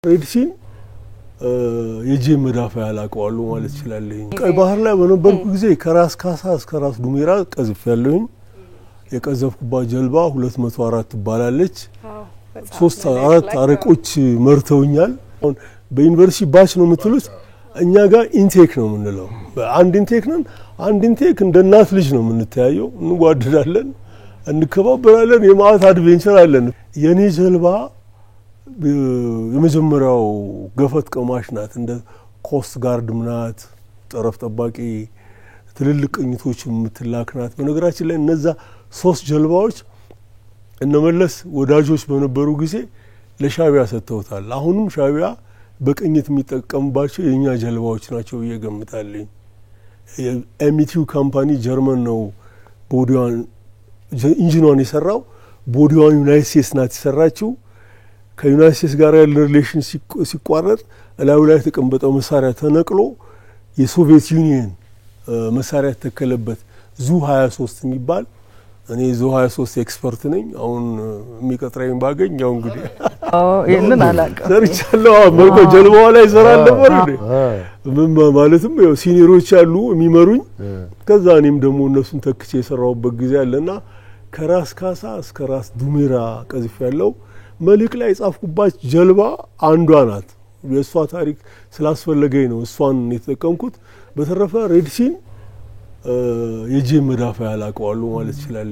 ሬድሲን የጄ መዳፋ ያላቀዋሉ ማለት ይችላል። ቀይ ባህር ላይ በነበርኩ ጊዜ ከራስ ካሳ እስከ ራስ ዱሜራ ቀዝፍ ያለኝ የቀዘፍኩባት ጀልባ 204 ትባላለች። 3-4 አረቆች መርተውኛል። በዩኒቨርሲቲ ባች ነው የምትሉት እኛ ጋር ኢንቴክ ነው የምንለው። አንድ ኢንቴክ ነን። አንድ ኢንቴክ እንደ እናት ልጅ ነው የምንተያየው። እንዋደዳለን፣ እንከባበራለን፣ የማአት አድቬንቸር አለን። የኔ ጀልባ የመጀመሪያው ገፈት ቀማሽ ናት። እንደ ኮስት ጋርድ ምናት ጠረፍ ጠባቂ ትልልቅ ቅኝቶች የምትላክናት። በነገራችን ላይ እነዛ 3 ጀልባዎች እነመለስ ወዳጆች በነበሩ ጊዜ ለሻቢያ ሰጥተውታል። አሁንም ሻቢያ በቅኝት የሚጠቀምባቸው የኛ ጀልባዎች ናቸው እየገምታለኝ። ኤሚቲው ካምፓኒ ጀርመን ነው ቦዲዋን ኢንጂኗን የሰራው። ቦዲዋን ዩናይትድ ስቴትስ ናት የሰራችው። ከዩናይትድ ስቴትስ ጋር ያለ ሪሌሽን ሲቋረጥ እላዩ ላይ የተቀመጠው መሳሪያ ተነቅሎ የሶቪየት ዩኒየን መሳሪያ ተከለበት ዙ 23 የሚባል። እኔ ዙ 23 ኤክስፐርት ነኝ። አሁን የሚቀጥረኝ ባገኝ ያው እንግዲህ ይሄንን አላቀም ሰርቻለሁ። መልኮ ጀልባው ላይ ሰራል ነበር እንዴ ምን ማለትም ያው ሲኒሮች አሉ የሚመሩኝ። ከዛ እኔም ደግሞ እነሱን ተክቼ የሰራውበት ጊዜ አለና ከራስ ካሳ እስከ ራስ ዱሜራ ቀዝፍ ያለው መልክ ላይ ጻፍኩባት ጀልባ አንዷ ናት። የሷ ታሪክ ስላስፈለገኝ ነው እሷን የተጠቀምኩት። በተረፈ ሬድሲን የጄ መዳፋ ያላቀዋሉ ማለት ይችላል።